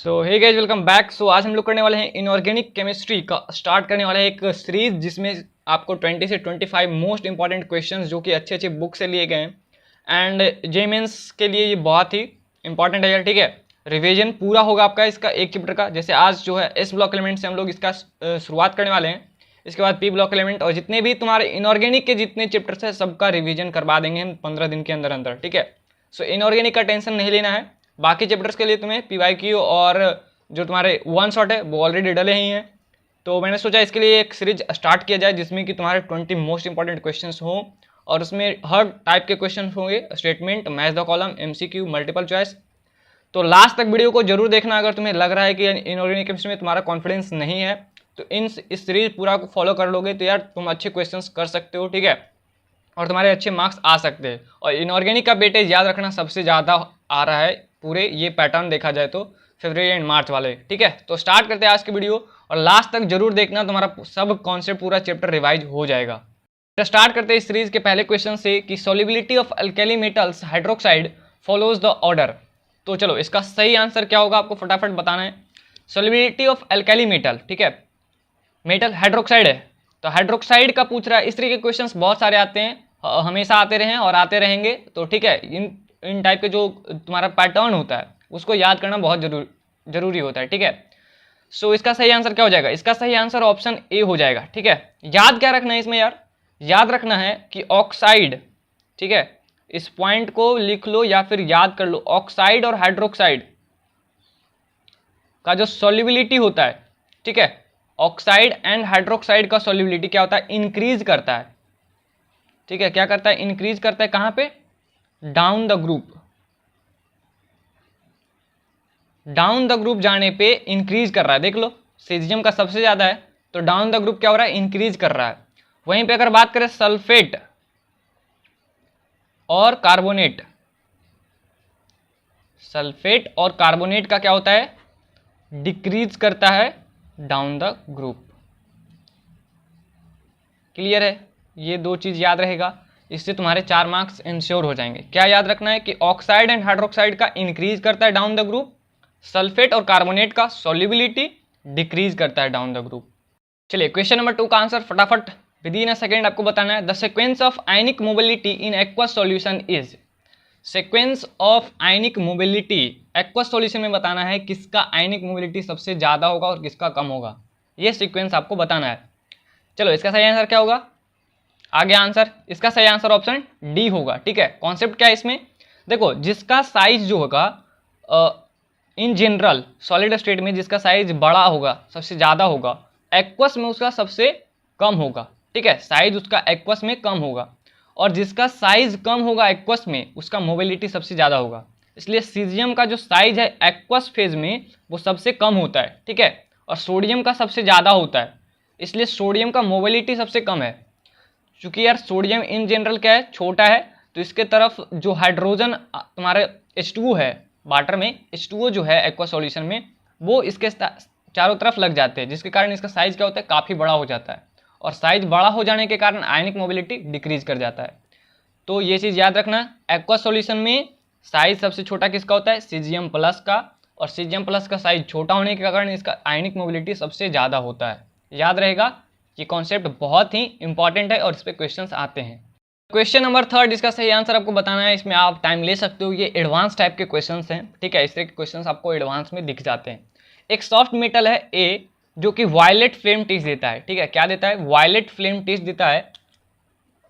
सो hey guys, welcome back. सो आज हम लोग करने वाले हैं इनऑर्गेनिक केमिस्ट्री का स्टार्ट करने वाले हैं एक सीरीज जिसमें आपको 20 से 25 मोस्ट इंपॉर्टेंट क्वेश्चंस जो कि अच्छे अच्छे बुक से लिए गए हैं एंड जे मेंस के लिए ये बहुत ही इंपॉर्टेंट है यार। ठीक है, रिवीजन पूरा होगा आपका इसका एक चैप्टर का। जैसे आज जो है एस ब्लॉक एलिमेंट से हम लोग इसका शुरुआत करने वाले हैं, इसके बाद पी ब्लॉक एलिमेंट और जितने भी तुम्हारे इनऑर्गेनिक के जितने चैप्टर्स है सबका रिवीजन करवा देंगे हम 15 दिन के अंदर अंदर। ठीक है, सो इनऑर्गेनिक का टेंशन नहीं लेना है। बाकी चैप्टर्स के लिए तुम्हें पीवाईक्यू और जो तुम्हारे वन शॉट है वो ऑलरेडी डले ही हैं, तो मैंने सोचा इसके लिए एक सीरीज स्टार्ट किया जाए जिसमें कि तुम्हारे 20 मोस्ट इंपॉर्टेंट क्वेश्चंस हों और उसमें हर टाइप के क्वेश्चन होंगे, statement, match the column, MCQ, multiple choice. तो लास्ट तक वीडियो को जरूर देखना अगर तुम्हें लग रहा है कि इनऑर्गेनिक केमिस्ट्री में तुम्हारा कॉन्फिडेंस नहीं है, तो इस सीरीज पूरा को फॉलो कर लोगे तो यार तुम अच्छे क्वेश्चंस कर सकते हो। ठीक है, और तुम्हारे अच्छे मार्क्स आ सकते हैं। और इनऑर्गेनिक का वेटेज याद रखना सबसे ज़्यादा आ रहा है पूरे ये पैटर्न देखा जाए तो फरवरी एंड मार्च वाले। ठीक है, तो स्टार्ट करते हैं आज की वीडियो और लास्ट तक जरूर देखना, तुम्हारा सब कॉन्सेप्ट पूरा चैप्टर रिवाइज हो जाएगा। स्टार्ट करते हैं इस सीरीज के पहले क्वेश्चन से कि solubility of alkali metals hydroxide follows the order. तो चलो इसका सही आंसर क्या होगा आपको फटाफट बताना है। सॉल्युबिलिटी ऑफ अल्कली मेटल, ठीक है, मेटल हाइड्रोक्साइड है तो हाइड्रोक्साइड का पूछ रहा है। इस तरीके के क्वेश्चंस बहुत सारे आते हैं, हमेशा आते रहे हैं और आते रहेंगे। तो ठीक है, इन टाइप के जो तुम्हारा पैटर्न होता है उसको याद करना बहुत जरूरी होता है। ठीक है, सो इसका सही आंसर क्या हो जाएगा? इसका सही आंसर ऑप्शन ए हो जाएगा। ठीक है, याद क्या रखना है इसमें यार? याद रखना है कि ऑक्साइड, ठीक है, इस पॉइंट को लिख लो या फिर याद कर लो, ऑक्साइड और हाइड्रोक्साइड का जो सॉल्युबिलिटी होता है, ठीक है, ऑक्साइड एंड हाइड्रोक्साइड का सॉल्युबिलिटी क्या होता है? इंक्रीज करता है। ठीक है, क्या करता है? इंक्रीज करता है। कहां पे? Down the group. Down the group जाने पे इंक्रीज कर रहा है। देख लो, सीजियम का सबसे ज्यादा है तो डाउन द ग्रुप क्या हो रहा है? इंक्रीज कर रहा है। वहीं पे अगर बात करें सल्फेट और कार्बोनेट, सल्फेट और कार्बोनेट का क्या होता है? डिक्रीज करता है डाउन द ग्रुप। क्लियर है? ये दो चीज याद रहेगा, इससे तुम्हारे 4 मार्क्स इंश्योर हो जाएंगे। क्या याद रखना है कि ऑक्साइड एंड हाइड्रोक्साइड का इंक्रीज करता है डाउन द ग्रुप, सल्फेट और कार्बोनेट का सॉल्युबिलिटी डिक्रीज करता है डाउन द ग्रुप। चलिए क्वेश्चन नंबर 2 का आंसर फटाफट विद इन अ सेकेंड आपको बताना है। The sequence of ionic mobility in aqueous solution is. Sequence of ionic mobility aqueous solution में बताना है किसका आयनिक मोबिलिटी सबसे ज्यादा होगा और किसका कम होगा, ये सीक्वेंस आपको बताना है। चलो इसका सही आंसर क्या होगा? आगे आंसर, इसका सही आंसर ऑप्शन डी होगा। ठीक है, कॉन्सेप्ट क्या है इसमें? देखो, जिसका साइज जो होगा इन जनरल सॉलिड स्टेट में जिसका साइज बड़ा होगा, सबसे ज्यादा होगा, एक्वस में उसका सबसे कम होगा। ठीक है, साइज उसका एक्वस में कम होगा, और जिसका साइज कम होगा एक्वस में उसका मोबिलिटी सबसे ज्यादा होगा। इसलिए सीजियम का जो साइज है एक्वस फेज में वो सबसे कम होता है। ठीक है, और सोडियम का सबसे ज्यादा होता है, इसलिए सोडियम का मोबिलिटी सबसे कम है। क्योंकि यार सोडियम इन जनरल क्या है? छोटा है, तो इसके तरफ जो हाइड्रोजन तुम्हारे H2O है वाटर में, H2O जो है एक्वा सॉल्यूशन में, वो इसके चारों तरफ लग जाते हैं, जिसके कारण इसका साइज क्या होता है? काफ़ी बड़ा हो जाता है, और साइज बड़ा हो जाने के कारण आयनिक मोबिलिटी डिक्रीज कर जाता है। तो ये चीज़ याद रखना, एक्वा सॉल्यूशन में साइज सबसे छोटा किसका होता है? सीजियम प्लस का, और सीजियम प्लस का साइज छोटा होने के कारण इसका आयनिक मोबिलिटी सबसे ज़्यादा होता है। याद रहेगा, ये कॉन्सेप्ट बहुत ही इंपॉर्टेंट है और इस पे क्वेश्चंस आते हैं। क्वेश्चन नंबर 3, इसका सही आंसर आपको बताना है। इसमें आप टाइम ले सकते हो, ये एडवांस टाइप के क्वेश्चंस हैं। ठीक है, इस तरह के क्वेश्चंस आपको एडवांस में दिख जाते हैं। एक सॉफ्ट मेटल है ए जो कि वायलेट फ्लेम टेस्ट देता है। ठीक है, क्या देता है? वायलेट फ्लेम टेस्ट देता है।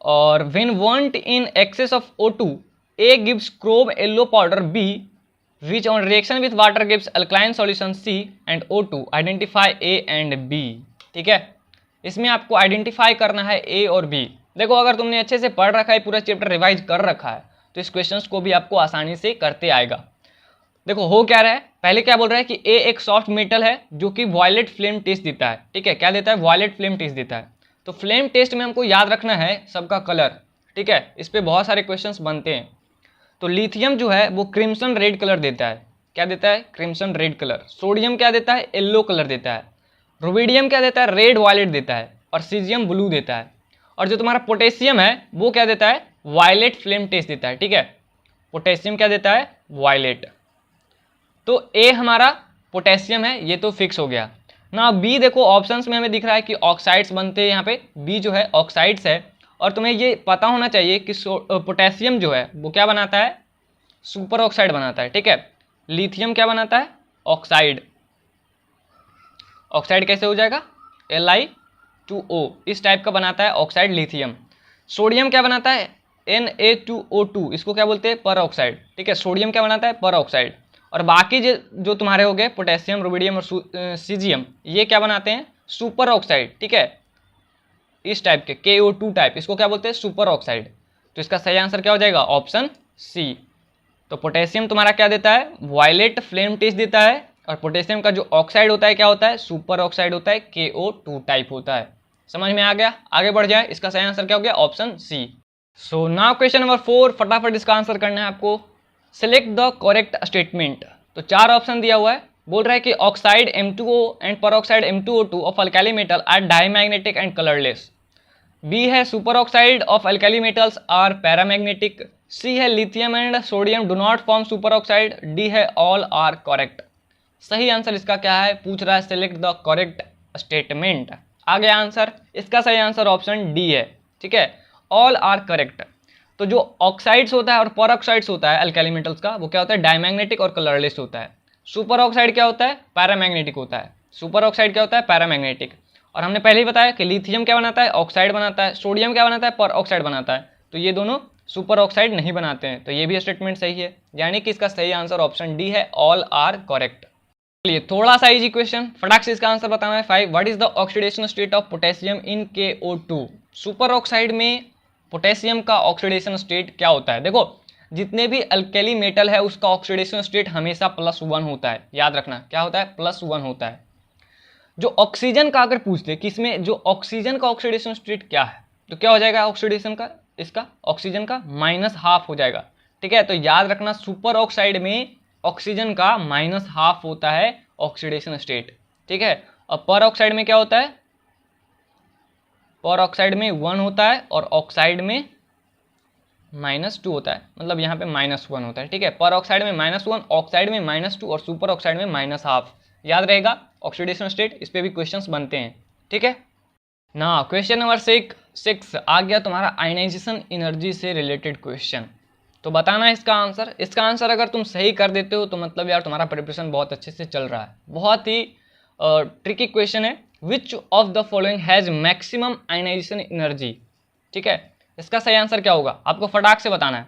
और when want in excess of O2, A gives chrome yellow powder B which on reaction with water gives alkaline solution C and O2, identify A and B. ठीक है, इसमें आपको आइडेंटिफाई करना है ए और बी। देखो, अगर तुमने अच्छे से पढ़ रखा है, पूरा चैप्टर रिवाइज कर रखा है, तो इस क्वेश्चंस को भी आपको आसानी से करते आएगा। देखो हो क्या रहा है, पहले क्या बोल रहा है कि ए एक सॉफ्ट मेटल है जो कि वायलेट फ्लेम टेस्ट देता है। ठीक है, क्या देता है? वायलेट फ्लेम टेस्ट देता है। तो फ्लेम टेस्ट में हमको याद रखना है सबका कलर। ठीक है, इस पर बहुत सारे क्वेश्चन बनते हैं। तो लिथियम जो है वो क्रिम्सन रेड कलर देता है। क्या देता है? Crimson red colour. सोडियम क्या देता है? येलो कलर देता है। रुबिडियम क्या देता है? रेड वायलेट देता है। और सीजियम ब्लू देता है। और जो तुम्हारा पोटेशियम है वो क्या देता है? वायलेट फ्लेम टेस्ट देता है। ठीक है, पोटेशियम क्या देता है? वायलेट। तो ए हमारा पोटेशियम है, ये तो फिक्स हो गया ना। बी देखो ऑप्शंस में हमें दिख रहा है कि ऑक्साइड्स बनते हैं, यहाँ पे बी जो है ऑक्साइड्स है। और तुम्हें ये पता होना चाहिए कि पोटेशियम जो है वो क्या बनाता है, सुपर ऑक्साइड बनाता है, ठीक है। लिथियम क्या बनाता है, ऑक्साइड। ऑक्साइड कैसे हो जाएगा, Li2O, इस टाइप का बनाता है ऑक्साइड लिथियम। सोडियम क्या बनाता है, Na2O2, इसको क्या बोलते हैं, पर ऑक्साइड, ठीक है। सोडियम क्या बनाता है, पर ऑक्साइड। और बाकी जो तुम्हारे हो गए पोटेशियम, रुबिडियम और सीजियम, ये क्या बनाते हैं, सुपर ऑक्साइड, ठीक है। इस टाइप के KO2 टाइप, इसको क्या बोलते हैं, सुपर ऑक्साइड। तो इसका सही आंसर क्या हो जाएगा, ऑप्शन सी। तो पोटेशियम तुम्हारा क्या देता है, वायलेट फ्लेम टेस्ट देता है। और पोटेशियम का जो ऑक्साइड होता है क्या होता है, सुपर ऑक्साइड होता है, KO2 टाइप होता है। समझ में आ गया, आगे बढ़ जाए। इसका सही आंसर क्या हो गया, option C. So now question number 4, फटाफट इसका आंसर करना है आपको। Select the correct statement. तो 4 ऑप्शन दिया हुआ है, बोल रहा है कि oxide M2O and peroxide M2O2 of alkali metal are diamagnetic and colourless. B है superoxide of alkali metals are paramagnetic. C है lithium and sodium do not form superoxide. D है all are correct. सही answer इसका क्या है, पूछ रहा है सिलेक्ट द करेक्ट स्टेटमेंट। आ गया आंसर, इसका सही आंसर ऑप्शन डी है, ठीक है, ऑल आर करेक्ट। तो जो ऑक्साइड्स होता है और पर ऑक्साइड्स होता है अल्काली मेटल्स का, वो क्या होता है, डायमैग्नेटिक और कलरलेस होता है। सुपर ऑक्साइड क्या होता है, पैरामैग्नेटिक होता है। सुपर ऑक्साइड क्या होता है, पैरामैग्नेटिक। और हमने पहले ही बताया कि लिथियम क्या बनाता है, ऑक्साइड बनाता है। सोडियम क्या बनाता है, पर ऑक्साइड बनाता है। तो ये दोनों सुपर ऑक्साइड नहीं बनाते हैं। तो ये भी स्टेटमेंट सही है, यानी कि इसका सही आंसर ऑप्शन डी है, ऑल आर करेक्ट। चलिए थोड़ा सा इजी क्वेश्चन, फटाक से इसका आंसर बताना है। 5, what is the oxidation state of potassium in KO2। Super oxide में पोटेशियम का ऑक्सीडेशन स्टेट क्या होता है। देखो जितने भी अल्कली मेटल है उसका ऑक्सीडेशन स्टेट हमेशा +1 होता है, याद रखना क्या होता है, +1 होता है। जो ऑक्सीजन का अगर पूछते कि इसमें जो ऑक्सीजन का ऑक्सीडेशन स्टेट क्या है, तो क्या हो जाएगा ऑक्सीडेशन का, इसका ऑक्सीजन का -½ हो जाएगा, ठीक है। तो याद रखना सुपर ऑक्साइड में ऑक्सीजन का -½ होता है ऑक्सीडेशन स्टेट, ठीक है। और पर ऑक्साइड में क्या होता है, पर ऑक्साइड में 1 होता है और ऑक्साइड में -2 होता है, मतलब यहाँ पे -1 होता है, ठीक है। पर ऑक्साइड में -1, ऑक्साइड में -2 और सुपर ऑक्साइड में -½ याद रहेगा ऑक्सीडेशन स्टेट। इस पे भी क्वेश्चंस बनते हैं, ठीक है ना। क्वेश्चन नंबर 6 आ गया तुम्हारा आयनाइजेशन एनर्जी से रिलेटेड क्वेश्चन। तो बताना है इसका आंसर। इसका आंसर अगर तुम सही कर देते हो तो मतलब यार तुम्हारा प्रिपरेशन बहुत अच्छे से चल रहा है। बहुत ही ट्रिकी क्वेश्चन है। Which of the following has maximum ionization energy, ठीक है। इसका सही आंसर क्या होगा, आपको फटाक से बताना है।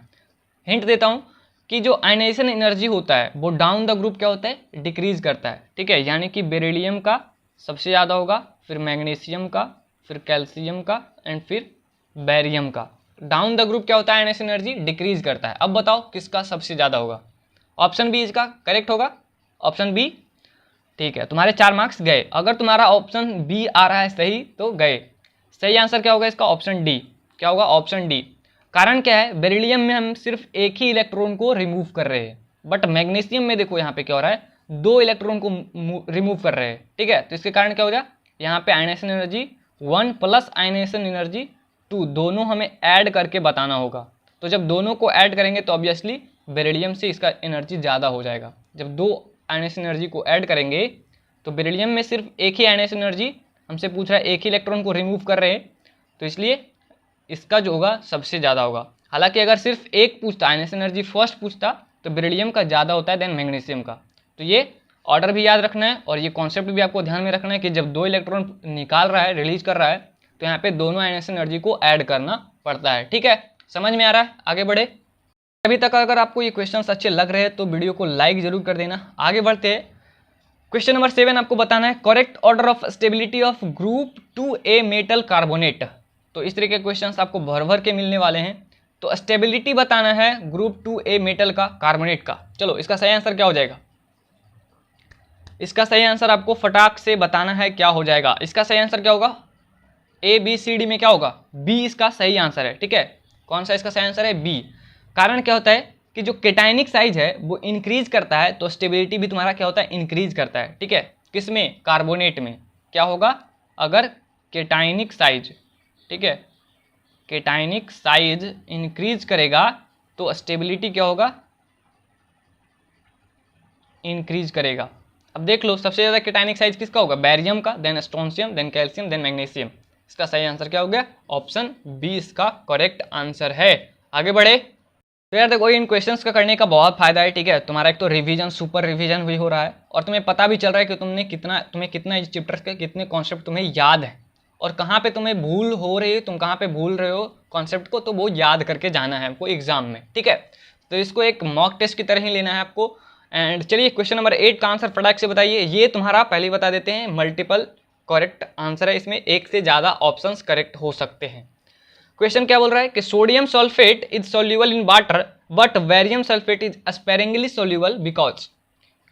हिंट देता हूँ कि जो आयनाइजेशन एनर्जी होता है वो डाउन द ग्रुप क्या होता है, डिक्रीज करता है, ठीक है। यानी कि बेरिलियम का सबसे ज़्यादा होगा, फिर मैग्नीशियम का, फिर कैल्शियम का एंड फिर बैरियम का। डाउन द ग्रुप क्या होता है, आयनाइजेशन एनर्जी डिक्रीज करता है। अब बताओ किसका सबसे ज़्यादा होगा। ऑप्शन बी इसका करेक्ट होगा, ऑप्शन बी, ठीक है। तुम्हारे 4 मार्क्स गए। अगर तुम्हारा ऑप्शन बी आ रहा है सही तो गए। सही आंसर क्या होगा इसका, ऑप्शन डी। क्या होगा, ऑप्शन डी। कारण क्या है, बेरिलियम में हम सिर्फ एक ही इलेक्ट्रॉन को रिमूव कर रहे हैं, बट मैग्नीशियम में देखो यहाँ पे क्या हो रहा है, 2 इलेक्ट्रॉन को रिमूव कर रहे हैं, ठीक है। तो इसके कारण क्या हो गया, यहाँ पे ionization energy 1 plus ionization energy 2 दोनों हमें ऐड करके बताना होगा। तो जब दोनों को ऐड करेंगे तो ऑब्वियसली बेरिलियम से इसका एनर्जी ज़्यादा हो जाएगा। जब 2 आयनाइजेशन एनर्जी को ऐड करेंगे तो बेरिलियम में सिर्फ एक ही आयनाइजेशन एनर्जी हमसे पूछ रहा है, एक ही इलेक्ट्रॉन को रिमूव कर रहे हैं, तो इसलिए इसका जो होगा सबसे ज़्यादा होगा। हालांकि अगर सिर्फ एक पूछता, आयनाइजेशन एनर्जी फर्स्ट पूछता, तो बेरिलियम का ज़्यादा होता है देन मैग्नीशियम का। तो ये ऑर्डर भी याद रखना है और ये कॉन्सेप्ट भी आपको ध्यान में रखना है कि जब 2 इलेक्ट्रॉन निकाल रहा है, रिलीज कर रहा है, तो यहाँ पे दोनों आयनाइजेशन एनर्जी को ऐड करना पड़ता है, ठीक है। समझ में आ रहा है, आगे बढ़े। अभी तक अगर आपको ये क्वेश्चंस अच्छे लग रहे हैं तो वीडियो को लाइक जरूर कर देना। आगे बढ़ते हैं, क्वेश्चन नंबर 7 आपको बताना है correct order of stability of group 2A metal carbonate. तो इस तरह के क्वेश्चंस आपको भर भर के मिलने वाले हैं। तो स्टेबिलिटी बताना है ग्रुप 2A मेटल का, कार्बोनेट का। चलो इसका सही आंसर क्या हो जाएगा, इसका सही आंसर आपको फटाक से बताना है क्या हो जाएगा। इसका सही आंसर क्या होगा, ABCD में क्या होगा, बी इसका सही आंसर है, ठीक है। कौन सा इसका सही आंसर है, बी। कारण क्या होता है कि जो केटाइनिक साइज है वो इंक्रीज करता है, तो स्टेबिलिटी भी तुम्हारा क्या होता है, इंक्रीज करता है, ठीक है। किसमें, कार्बोनेट में। क्या होगा, अगर केटाइनिक साइज, ठीक है, केटाइनिक साइज इंक्रीज करेगा तो स्टेबिलिटी क्या होगा, इंक्रीज करेगा। अब देख लो सबसे ज़्यादा केटायनिक साइज किसका होगा, बैरियम का, then strontium, then calcium, then magnesium. इसका सही आंसर क्या हो गया, ऑप्शन बी इसका करेक्ट आंसर है। आगे बढ़े। तो यार देखो इन क्वेश्चंस का करने का बहुत फायदा है, ठीक है। तुम्हारा एक तो रिवीजन, सुपर रिवीजन भी हो रहा है और तुम्हें पता भी चल रहा है कि तुम्हें कितना इस चैप्टर्स के कितने कॉन्सेप्ट तुम्हें याद है और कहाँ पे तुम्हें भूल हो रही है, तुम कहाँ पे भूल रहे हो कॉन्सेप्ट को, तो वो याद करके जाना है आपको एग्जाम में, ठीक है। तो इसको एक मॉक टेस्ट की तरह ही लेना है आपको। एंड चलिए क्वेश्चन नंबर 8 का आंसर फटाक से बताइए। ये तुम्हारा पहले बता देते हैं, मल्टीपल करेक्ट आंसर है, इसमें एक से ज़्यादा ऑप्शंस करेक्ट हो सकते हैं। क्वेश्चन क्या बोल रहा है कि sodium sulphate is soluble in water but barium sulphate is sparingly soluble because.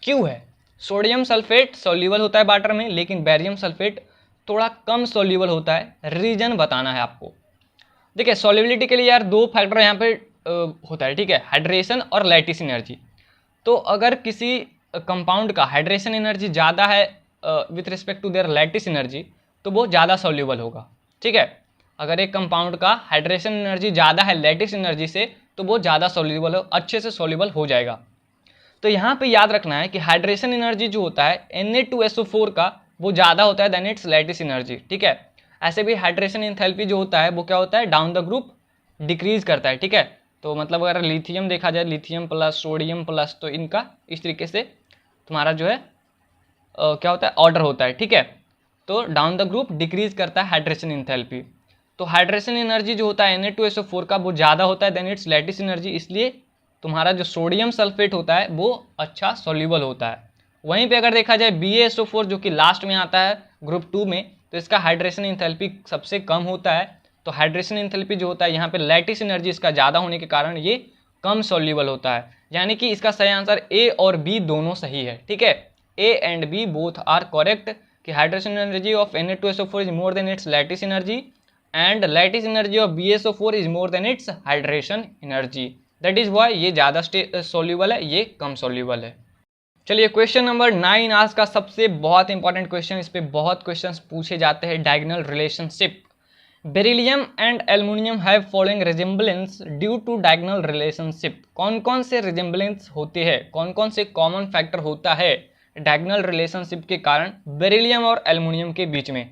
क्यों है सोडियम सल्फेट सोल्यूबल होता है वाटर में लेकिन बैरियम सल्फेट थोड़ा कम सोल्यूबल होता है, रीजन बताना है आपको। देखिए सॉल्युबिलिटी के लिए यार दो फैक्टर यहाँ पे होता है, ठीक है, हाइड्रेशन और लैटिस एनर्जी। तो अगर किसी कंपाउंड का हाइड्रेशन एनर्जी ज़्यादा है with respect to their lattice energy तो वो ज़्यादा सोल्यूबल होगा, ठीक है। अगर एक कंपाउंड का हाइड्रेशन एनर्जी ज़्यादा है लैटिस एनर्जी से तो वो ज़्यादा सोल्यूबल हो, अच्छे से सोल्यूबल हो जाएगा। तो यहाँ पे याद रखना है कि हाइड्रेशन एनर्जी जो होता है Na2SO4 का वो ज़्यादा होता है देन इट्स लैटिस एनर्जी, ठीक है। ऐसे भी हाइड्रेशन एंथैल्पी जो होता है वो क्या होता है, डाउन द ग्रुप डिक्रीज करता है, ठीक है। तो मतलब अगर लिथियम देखा जाए, लिथियम प्लस सोडियम प्लस, तो इनका इस तरीके से तुम्हारा जो है क्या होता है, ऑर्डर होता है, ठीक है। तो डाउन द ग्रुप डिक्रीज करता है हाइड्रेशन एंथैल्पी। तो हाइड्रेशन एनर्जी जो होता है Na2SO4 का वो ज़्यादा होता है देन इट्स लैटिस एनर्जी, इसलिए तुम्हारा जो सोडियम सल्फेट होता है वो अच्छा सोल्यूबल होता है। वहीं पे अगर देखा जाए BaSO4 जो कि लास्ट में आता है ग्रुप 2 में, तो इसका हाइड्रेशन एंथैल्पी सबसे कम होता है। तो हाइड्रेशन एंथैल्पी जो होता है यहाँ पे लैटिस एनर्जी इसका ज़्यादा होने के कारण ये कम सोल्यूबल होता है, यानी कि इसका सही आंसर ए और बी दोनों सही है, ठीक है। A and B both are correct कि hydration energy of Na2SO4 is more than its lattice energy and lattice energy of BaSO4 is more than its hydration energy, that is why ये ज़्यादा soluble है, ये कम soluble है। चलिए question number 9 आज का सबसे बहुत इंपॉर्टेंट क्वेश्चन, इस पे बहुत क्वेश्चंस पूछे जाते हैं। Diagonal relationship, beryllium and aluminium have following resemblance due to diagonal relationship. कौन कौन से रिजेम्बलेंस होते हैं, कौन कौन से कॉमन फैक्टर होता है डायगोनल रिलेशनशिप के कारण बेरिलियम और एल्युमिनियम के बीच में।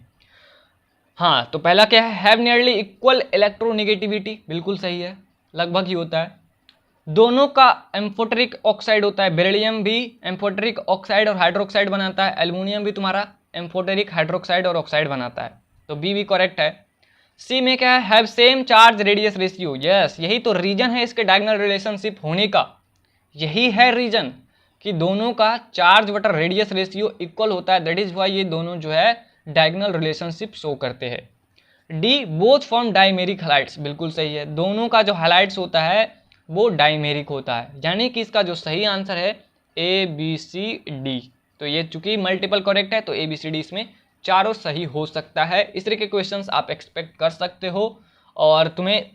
हाँ तो पहला क्या है, हैव नियरली इक्वल इलेक्ट्रोनेगेटिविटी, बिल्कुल सही है, लगभग ही होता है। दोनों का एम्फोटेरिक ऑक्साइड होता है, बेरिलियम भी एम्फोटेरिक ऑक्साइड और हाइड्रोक्साइड बनाता है, एल्युमिनियम भी तुम्हारा एम्फोटेरिक हाइड्रोक्साइड और ऑक्साइड बनाता है, तो बी भी करेक्ट है। सी में क्या है, have same charge radius ratio, yes यही तो रीजन है इसके डायगोनल रिलेशनशिप होने का, यही है रीजन कि दोनों का चार्ज बटा रेडियस रेशियो इक्वल होता है, दैट इज वाई ये दोनों जो है डायगोनल रिलेशनशिप शो करते हैं। D both form dimeric halides, बिल्कुल सही है, दोनों का जो हैलाइड्स होता है वो डाइमेरिक होता है, यानी कि इसका जो सही आंसर है ABCD। तो ये चूंकि मल्टीपल करेक्ट है तो ABCD इसमें चारों सही हो सकता है। इस तरह के क्वेश्चंस आप एक्सपेक्ट कर सकते हो और तुम्हें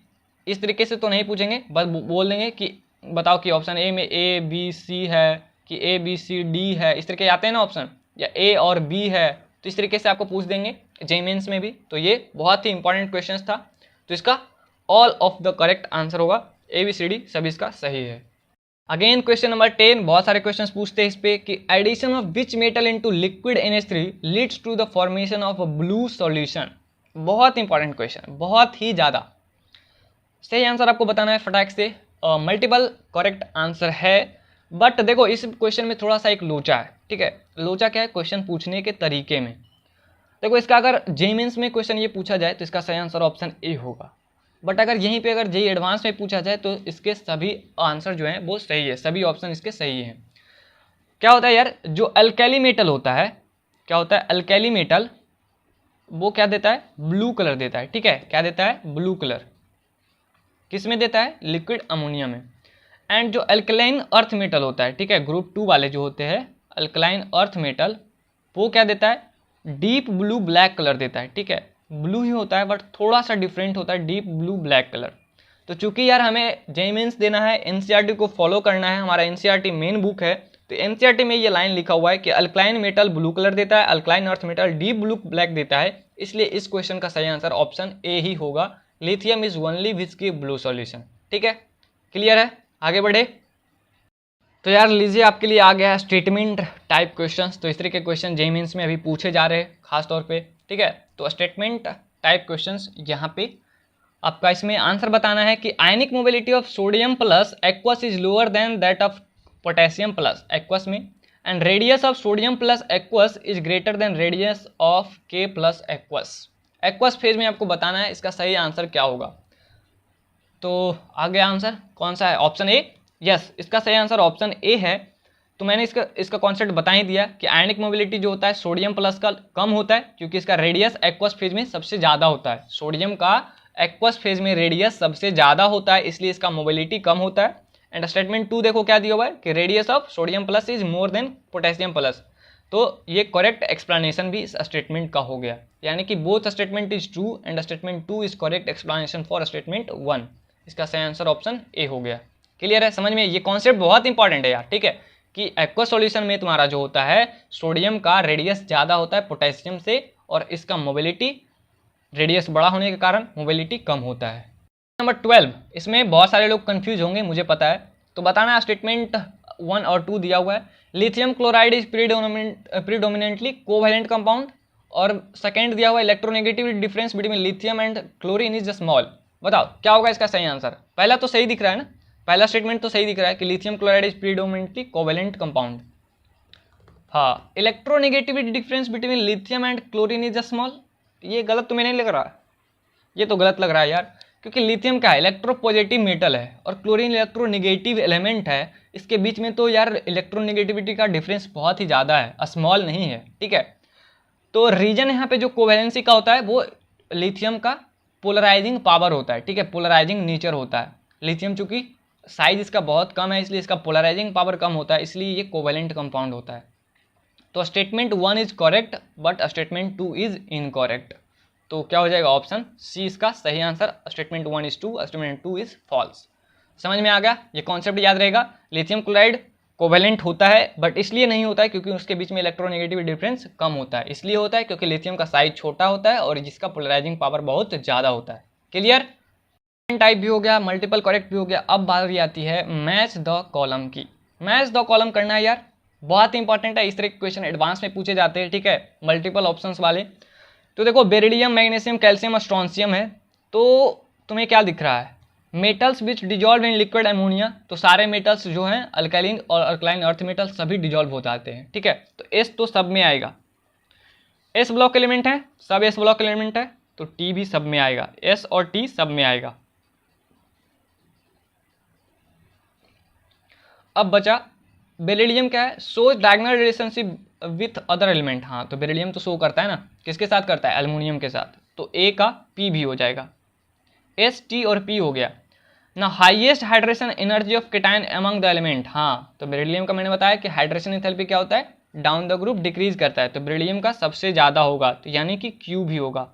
इस तरीके से तो नहीं पूछेंगे, बस बोल देंगे कि बताओ कि ऑप्शन ए में ABC है कि ABCD है, इस तरह के आते हैं ना ऑप्शन, या A और B है, तो इस तरीके से आपको पूछ देंगे जेईई मेंस में भी। तो ये बहुत ही इंपॉर्टेंट क्वेश्चन था, तो इसका all of the correct answer होगा ABCD, सभी इसका सही है। अगेन क्वेश्चन नंबर 10, बहुत सारे क्वेश्चंस पूछते हैं इस पे कि addition of which metal into liquid NH3 leads to the formation of a blue solution. बहुत इंपॉर्टेंट क्वेश्चन, बहुत ही ज़्यादा। सही आंसर आपको बताना है फटाक से, मल्टीपल करेक्ट आंसर है। बट देखो इस क्वेश्चन में थोड़ा सा एक लोचा है, ठीक है। लोचा क्या है, क्वेश्चन पूछने के तरीके में। देखो इसका अगर जेईई मेंस में क्वेश्चन ये पूछा जाए तो इसका सही आंसर ऑप्शन ए होगा, बट अगर यहीं पे अगर जेईई एडवांस में पूछा जाए तो इसके सभी आंसर जो हैं वो सही है, सभी ऑप्शन इसके सही हैं। क्या होता है यार, जो अल्कैली मेटल होता है, क्या होता है अल्कैली मेटल, वो क्या देता है, ब्लू कलर देता है, ठीक है। क्या देता है, ब्लू कलर, किस में देता है, लिक्विड अमोनिया में। एंड जो अल्कलाइन अर्थ मेटल होता है, ठीक है, ग्रुप 2 वाले जो होते हैं अल्कलाइन अर्थ मेटल, वो क्या देता है, डीप ब्लू ब्लैक कलर देता है, ठीक है। ब्लू ही होता है बट थोड़ा सा डिफरेंट होता है, डीप ब्लू ब्लैक कलर। तो चूंकि यार हमें जेईई मेंस देना है, एनसीईआरटी को फॉलो करना है, हमारा एनसीईआरटी मेन बुक है, तो एनसीईआरटी में ये लाइन लिखा हुआ है कि अल्कलाइन मेटल ब्लू कलर देता है, alkaline earth metal deep blue black देता है, इसलिए इस क्वेश्चन का सही आंसर ऑप्शन ए ही होगा, लिथियम इज ओनली विच की ब्लू सॉल्यूशन, ठीक है। क्लियर है, आगे बढ़े। तो यार लीजिए आपके लिए आ गया है स्टेटमेंट टाइप क्वेश्चंस। तो इस तरह के क्वेश्चन जेईई मेंस में अभी पूछे जा रहे हैं खास तौर पे, ठीक है। तो स्टेटमेंट टाइप क्वेश्चंस यहाँ पे आपका इसमें आंसर बताना है कि ionic mobility of sodium plus aqueous is lower than that of potassium plus aqueous में, and radius of sodium plus aqueous is greater than radius of K plus aqueous. Aqueous phase में आपको बताना है इसका सही आंसर क्या होगा। तो आगे आंसर कौन सा है? Option A. यस, इसका सही आंसर ऑप्शन ए है। तो मैंने इसका कॉन्सेप्ट बता ही दिया कि आयनिक मोबिलिटी जो होता है सोडियम प्लस का कम होता है क्योंकि इसका रेडियस एक्वस फेज में सबसे ज़्यादा होता है। सोडियम का एक्वस फेज में रेडियस सबसे ज़्यादा होता है, इसलिए इसका मोबिलिटी कम होता है। एंड स्टेटमेंट 2 देखो क्या दिया हुआ है कि radius of sodium plus is more then potassium plus. तो ये करेक्ट एक्सप्लेनेशन भी इस स्टेटमेंट का हो गया, यानी कि both statement is true and statement 2 is correct explanation for statement 1। इसका सही आंसर ऑप्शन ए हो गया। क्लियर है? समझ में? ये कॉन्सेप्ट बहुत इंपॉर्टेंट है यार, ठीक है, कि एक्वस सॉल्यूशन में तुम्हारा जो होता है सोडियम का रेडियस ज़्यादा होता है पोटेशियम से, और इसका मोबिलिटी रेडियस बड़ा होने के कारण मोबिलिटी कम होता है। नंबर 12, इसमें बहुत सारे लोग कंफ्यूज होंगे, मुझे पता है। तो बताना, स्टेटमेंट 1 और 2 दिया हुआ है, lithium chloride is predominantly covalent compound, और सेकेंड दिया हुआ है electronegativity difference between lithium and chlorine is small. बताओ क्या होगा इसका सही आंसर? पहला तो सही दिख रहा है ना, पहला स्टेटमेंट तो सही दिख रहा है कि lithium chloride is predominantly covalent compound. हाँ, electronegativity difference between lithium and chlorine is small, ये गलत तुम्हें नहीं लग रहा? ये तो गलत लग रहा है यार, क्योंकि लिथियम क्या है? इलेक्ट्रोपॉजिटिव मेटल है और क्लोरीन इलेक्ट्रोनेगेटिव एलिमेंट है। इसके बीच में तो यार इलेक्ट्रोनेगेटिविटी का डिफरेंस बहुत ही ज़्यादा है, स्मॉल नहीं है, ठीक है। तो रीजन यहाँ पे जो कोवैलेंसी का होता है वो लिथियम का पोलराइजिंग पावर होता है, ठीक है, पोलराइजिंग नेचर होता है। लिथियम चूंकि साइज इसका बहुत कम है इसलिए इसका पोलराइजिंग पावर कम होता है, इसलिए ये कोवैलेंट कंपाउंड होता है। तो statement 1 is correct but statement 2 is incorrect. तो क्या हो जाएगा? ऑप्शन सी इसका सही आंसर। Statement 1 is true, statement 2 is false. समझ में आ गया? ये कॉन्सेप्ट याद रहेगा। लिथियम क्लोराइड कोवैलेंट होता है बट इसलिए नहीं होता है क्योंकि उसके बीच में इलेक्ट्रोनेगेटिविटी डिफरेंस कम होता है। इसलिए होता है क्योंकि लिथियम का साइज छोटा होता है और जिसका पोलराइजिंग पावर बहुत ज़्यादा होता है। क्लियर? टाइप भी हो गया, मल्टीपल करेक्ट भी हो गया। अब बारी आती है मैच द कॉलम की। मैच द कॉलम करना है यार, बहुत इंपॉर्टेंट है। इस तरह के क्वेश्चन एडवांस में पूछे जाते हैं, ठीक है, मल्टीपल ऑप्शंस वाले। तो देखो बेरिलियम, मैग्नीशियम, कैल्शियम और स्ट्रोंशियम है। तो तुम्हें क्या दिख रहा है? Metals which dissolve in liquid ammonia. तो सारे मेटल्स जो हैं अल्काइलिन और अल्कलाइन अर्थ मेटल सभी डिजॉल्व हो जाते हैं, ठीक है। तो एस तो सब में आएगा, एस ब्लॉक एलिमेंट है, सब एस ब्लॉक एलिमेंट है। तो टी भी सब में आएगा, एस और टी सब में आएगा। अब बचा बेरिलियम, क्या है? Shows diagonal relationship with other element. हाँ, तो बेरिलियम तो शो करता है ना, किसके साथ करता है? एल्युमिनियम के साथ। तो ए का पी भी हो जाएगा, एस टी और पी हो गया ना। Highest hydration energy of cation among the element. हाँ, तो बेरिलियम का मैंने बताया कि हाइड्रेशन एंथैल्पी क्या होता है? डाउन द ग्रुप डिक्रीज करता है। तो बेरिलियम का सबसे ज़्यादा होगा, तो यानी कि क्यू भी होगा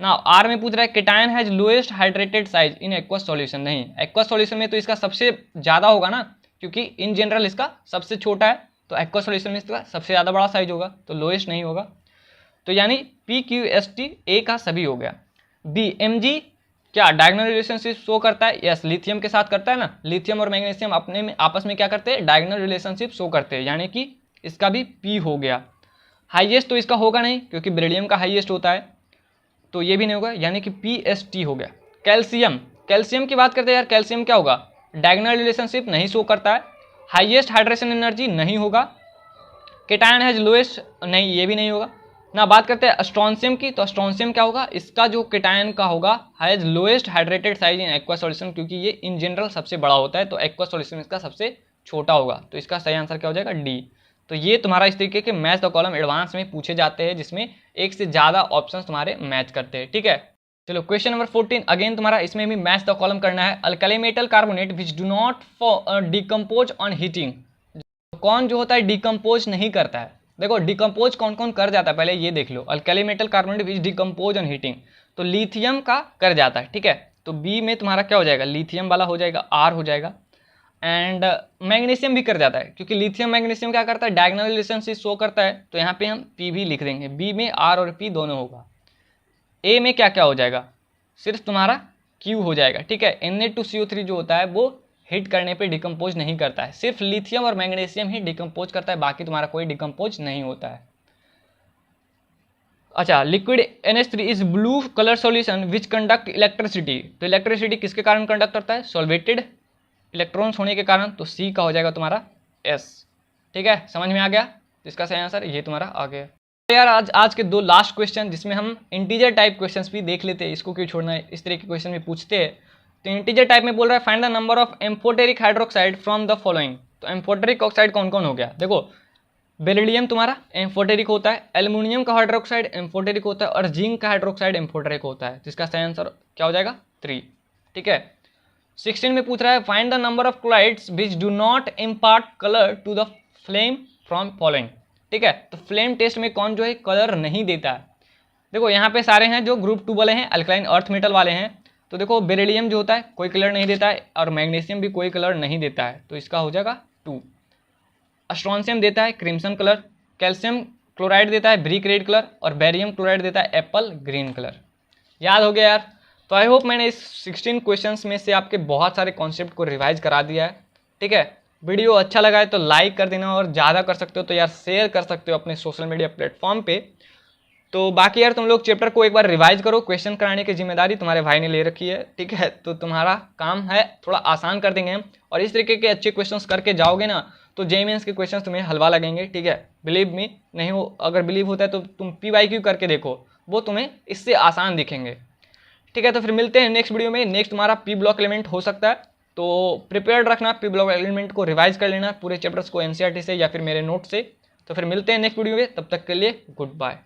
ना। आर में पूछ रहा है cation has lowest hydrated size in aqueous solution. नहीं, एक्वस सॉल्यूशन में तो इसका सबसे ज़्यादा होगा ना, क्योंकि इन जनरल इसका सबसे छोटा है। तो एक्वस सॉल्यूशन में इसका सबसे ज़्यादा बड़ा साइज होगा, तो लोएस्ट नहीं होगा। तो यानी P Q S T A का सभी हो गया। बी एम जी क्या डायगोनल रिलेशनशिप शो करता है? यस, लिथियम के साथ करता है ना। लिथियम और मैग्नीशियम अपने में आपस में क्या करते हैं? डायगोनल रिलेशनशिप शो करते हैं, यानी कि इसका भी पी हो गया। हाईएस्ट तो इसका होगा नहीं क्योंकि बेरिलियम का हाईएस्ट होता है, तो ये भी नहीं होगा, यानी कि पी एस टी हो गया। कैल्शियम, कैल्शियम की बात करते हैं यार, कैल्शियम क्या होगा? डायगोनल रिलेशनशिप नहीं शो करता है। हाईएस्ट हाइड्रेशन एनर्जी नहीं होगा। केटायन हैज लोएस्ट, नहीं, ये भी नहीं होगा ना। बात करते हैं स्ट्रोंशियम की, तो स्ट्रोंशियम क्या होगा? इसका जो केटायन का होगा has lowest hydrated size in aqua solution, क्योंकि ये इन जनरल सबसे बड़ा होता है। तो एक्वा सॉल्यूशन इसका सबसे छोटा होगा, तो इसका सही आंसर क्या हो जाएगा? डी। तो ये तुम्हारा इस तरीके के मैच द कॉलम एडवांस में पूछे जाते हैं, जिसमें एक से ज़्यादा ऑप्शंस तुम्हारे मैच करते हैं, ठीक है। चलो क्वेश्चन नंबर 14 अगेन तुम्हारा इसमें भी मैच द कॉलम करना है। Alkali metal carbonate which do not decompose on heating. कौन जो होता है डिकम्पोज नहीं करता है? देखो डिकम्पोज कौन कौन कर जाता है पहले ये देख लो। Alkali metal carbonate which decompose on heating, तो लिथियम का कर जाता है, ठीक है। तो बी में तुम्हारा क्या हो जाएगा? लिथियम वाला हो जाएगा, आर हो जाएगा। एंड मैग्नीशियम भी कर जाता है, क्योंकि लिथियम मैग्नीशियम क्या करता है? डायगोनल रिलेशनशिप शो करता है। तो यहाँ पे हम पी भी लिख देंगे, बी में आर और पी दोनों होगा। ए में क्या क्या हो जाएगा? सिर्फ तुम्हारा क्यू हो जाएगा, ठीक है। Na2CO3 जो होता है वो हिट करने पे डिकम्पोज नहीं करता है, सिर्फ लिथियम और मैग्नीशियम ही डिकम्पोज करता है, बाकी तुम्हारा कोई डिकम्पोज नहीं होता है। अच्छा, liquid NH3 is blue colour solution which conduct electricity. तो इलेक्ट्रिसिटी किसके कारण कंडक्ट करता है, सॉल्वेटेड इलेक्ट्रॉन्स होने के कारण, तो सी का हो जाएगा तुम्हारा S। ठीक है, समझ में आ गया, इसका सही आंसर ये तुम्हारा आ गया। तो यार आज के 2 लास्ट क्वेश्चन, जिसमें हम इंटीजर टाइप क्वेश्चंस भी देख लेते हैं, इसको क्यों छोड़ना है, इस तरह के क्वेश्चन भी पूछते हैं। तो इंटीजर टाइप में बोल रहा है find the number of amphoteric hydroxide from the following. तो एम्फोटेरिक ऑक्साइड कौन कौन हो गया, देखो बेरिलियम तुम्हारा एम्फोटेरिक होता है, एल्युमिनियम का हाइड्रोक्साइड एम्फोटेरिक होता है, और जिंक का हाइड्रोक्साइड एम्फोटेरिक होता है। तो इसका सही आंसर क्या हो जाएगा 3। ठीक है, 16 में पूछ रहा है find the number of chlorides which do not impart colour to the flame from following. ठीक है, तो फ्लेम टेस्ट में कौन जो है कलर नहीं देता है। देखो यहाँ पे सारे हैं जो ग्रुप 2 वाले हैं, अल्कलाइन अर्थ मेटल वाले हैं। तो देखो बेरिलियम जो होता है कोई कलर नहीं देता है, और मैग्नीशियम भी कोई कलर नहीं देता है, तो इसका हो जाएगा 2। स्ट्रॉन्शियम देता है क्रिम्सन कलर, कैल्शियम क्लोराइड देता है ब्रिक रेड कलर, और बेरियम क्लोराइड देता है एप्पल ग्रीन कलर। याद हो गया यार। तो आई होप मैंने इस 16 क्वेश्चंस में से आपके बहुत सारे कॉन्सेप्ट को रिवाइज करा दिया है। ठीक है, वीडियो अच्छा लगा है तो लाइक कर देना, और ज़्यादा कर सकते हो तो यार शेयर कर सकते हो अपने सोशल मीडिया प्लेटफॉर्म पे। तो बाकी यार तुम लोग चैप्टर को एक बार रिवाइज करो, क्वेश्चन कराने की जिम्मेदारी तुम्हारे भाई ने ले रखी है। ठीक है, तो तुम्हारा काम है, थोड़ा आसान कर देंगे हम, और इस तरीके के अच्छे क्वेश्चंस करके जाओगे ना तो जेईई मेंस के क्वेश्चंस तुम्हें हलवा लगेंगे। ठीक है, बिलीव मी, नहीं हो अगर बिलीव होता है तो तुम PYQ करके देखो, वो तुम्हें इससे आसान दिखेंगे। ठीक है, तो फिर मिलते हैं नेक्स्ट वीडियो में। नेक्स्ट तुम्हारा P ब्लॉक एलिमेंट हो सकता है, तो प्रिपेयर्ड रखना, P ब्लॉक एलिमेंट को रिवाइज कर लेना पूरे चैप्टर्स को NCERT से या फिर मेरे नोट से। तो फिर मिलते हैं नेक्स्ट वीडियो में, तब तक के लिए गुड बाय।